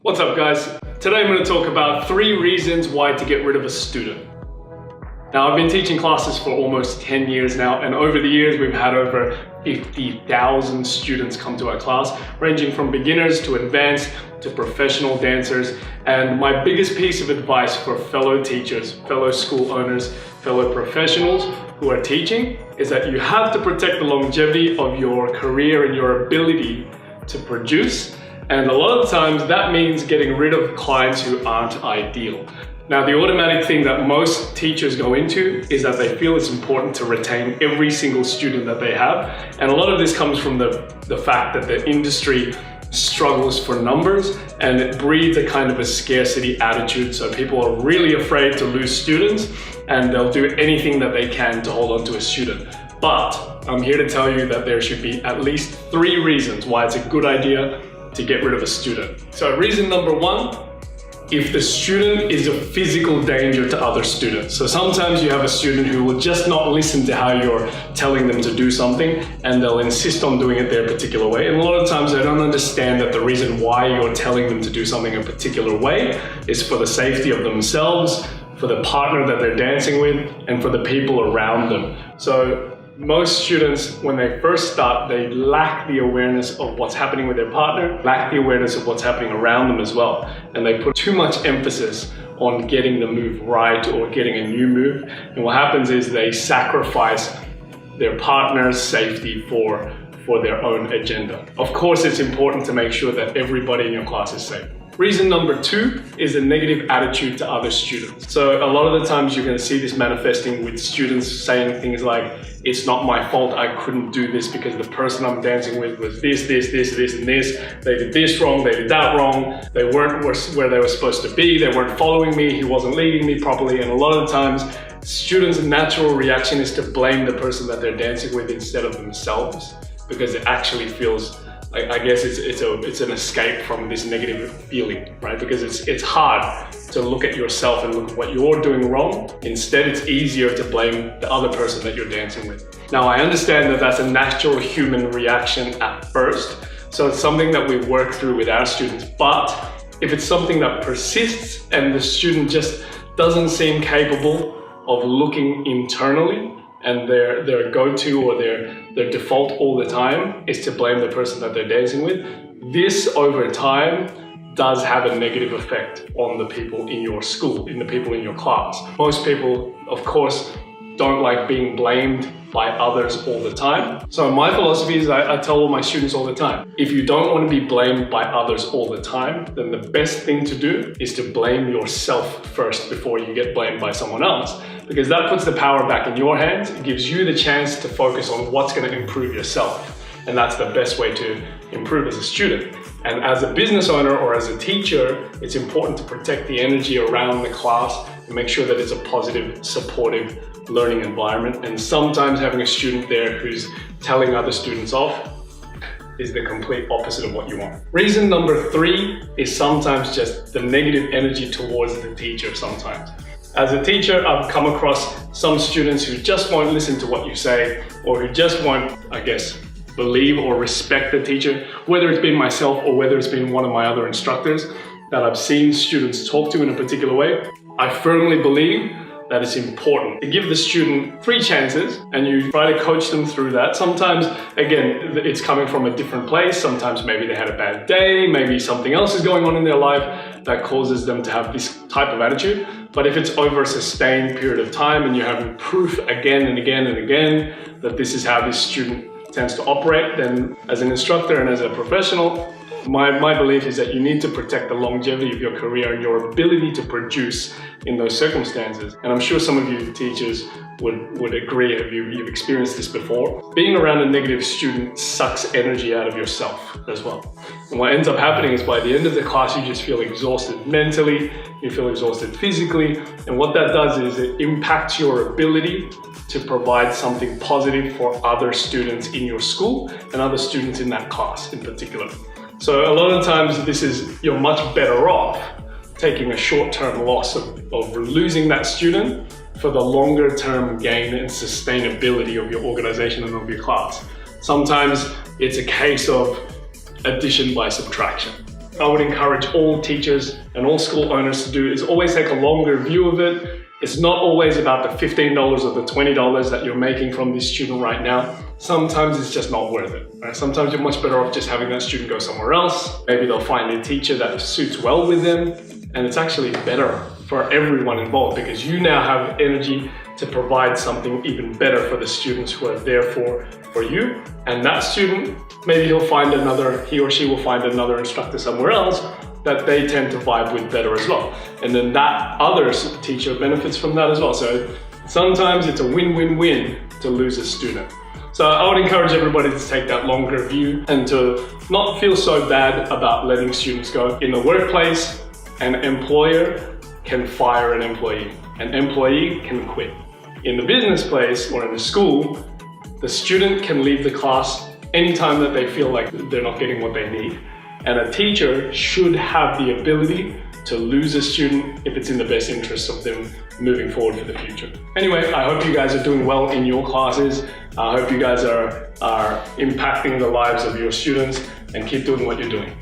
What's up guys? Today I'm going to talk about 3 reasons why to get rid of a student. Now I've been teaching classes for almost 10 years now, and over the years we've had over 50,000 students come to our class, ranging from beginners to advanced to professional dancers. And my biggest piece of advice for fellow teachers, fellow school owners, fellow professionals who are teaching is that you have to protect the longevity of your career and your ability to produce. And a lot of times that means getting rid of clients who aren't ideal. Now, the automatic thing that most teachers go into is that they feel it's important to retain every single student that they have. And a lot of this comes from the fact that the industry struggles for numbers, and it breeds a kind of a scarcity attitude. So people are really afraid to lose students, and they'll do anything that they can to hold on to a student. But I'm here to tell you that there should be at least 3 reasons why it's a good idea to get rid of a student. So reason number 1, if the student is a physical danger to other students. So sometimes you have a student who will just not listen to how you're telling them to do something, and they'll insist on doing it their particular way. And a lot of times they don't understand that the reason why you're telling them to do something a particular way is for the safety of themselves, for the partner that they're dancing with, and for the people around them. So most students, when they first start, they lack the awareness of what's happening with their partner, lack the awareness of what's happening around them as well. And they put too much emphasis on getting the move right or getting a new move. And what happens is they sacrifice their partner's safety for their own agenda. Of course, it's important to make sure that everybody in your class is safe. Reason number 2 is a negative attitude to other students. So a lot of the times you're going to see this manifesting with students saying things like, it's not my fault, I couldn't do this because the person I'm dancing with was this, and this. They did this wrong, they did that wrong, they weren't where they were supposed to be, they weren't following me, he wasn't leading me properly. And a lot of times, students' natural reaction is to blame the person that they're dancing with instead of themselves, because it actually feels I guess it's an escape from this negative feeling, right? Because it's hard to look at yourself and look at what you're doing wrong. Instead, it's easier to blame the other person that you're dancing with. Now, I understand that that's a natural human reaction at first, so it's something that we work through with our students. But if it's something that persists and the student just doesn't seem capable of looking internally, and their go-to or their default all the time is to blame the person that they're dancing with, this over time does have a negative effect on the people in your school, in the people in your class. Most people, of course, don't like being blamed by others all the time. So my philosophy is I tell all my students all the time, if you don't want to be blamed by others all the time, then the best thing to do is to blame yourself first before you get blamed by someone else. Because that puts the power back in your hands. It gives you the chance to focus on what's going to improve yourself. And that's the best way to improve as a student. And as a business owner or as a teacher, it's important to protect the energy around the class and make sure that it's a positive, supportive learning environment. And sometimes having a student there who's telling other students off is the complete opposite of what you want. Reason number 3 is sometimes just the negative energy towards the teacher sometimes. As a teacher, I've come across some students who just won't listen to what you say, or who just won't, I guess, believe or respect the teacher, whether it's been myself or whether it's been one of my other instructors that I've seen students talk to in a particular way. I firmly believe that it's important to give the student 3 chances, and you try to coach them through that. Sometimes, again, it's coming from a different place. Sometimes maybe they had a bad day, maybe something else is going on in their life that causes them to have this type of attitude. But if it's over a sustained period of time and you're having proof again and again and again that this is how this student tends to operate, then as an instructor and as a professional, my belief is that you need to protect the longevity of your career and your ability to produce in those circumstances. And I'm sure some of you teachers would agree, you've experienced this before. Being around a negative student sucks energy out of yourself as well. And what ends up happening is by the end of the class, you just feel exhausted mentally, you feel exhausted physically. And what that does is it impacts your ability to provide something positive for other students in your school and other students in that class in particular. So a lot of times you're much better off taking a short-term loss of losing that student for the longer-term gain and sustainability of your organization and of your class. Sometimes it's a case of addition by subtraction. I would encourage all teachers and all school owners to do is always take a longer view of it. It's not always about the $15 or the $20 that you're making from this student right now. Sometimes it's just not worth it. Right? Sometimes you're much better off just having that student go somewhere else. Maybe they'll find a teacher that suits well with them, and it's actually better for everyone involved because you now have energy to provide something even better for the students who are there for you. And that student, maybe he or she will find another instructor somewhere else that they tend to vibe with better as well. And then that other teacher benefits from that as well. So sometimes it's a win-win-win to lose a student. So I would encourage everybody to take that longer view and to not feel so bad about letting students go. In the workplace, an employer can fire an employee can quit. In the business place or in the school, the student can leave the class anytime that they feel like they're not getting what they need. And a teacher should have the ability to lose a student if it's in the best interest of them moving forward for the future. Anyway, I hope you guys are doing well in your classes. I hope you guys are impacting the lives of your students, and keep doing what you're doing.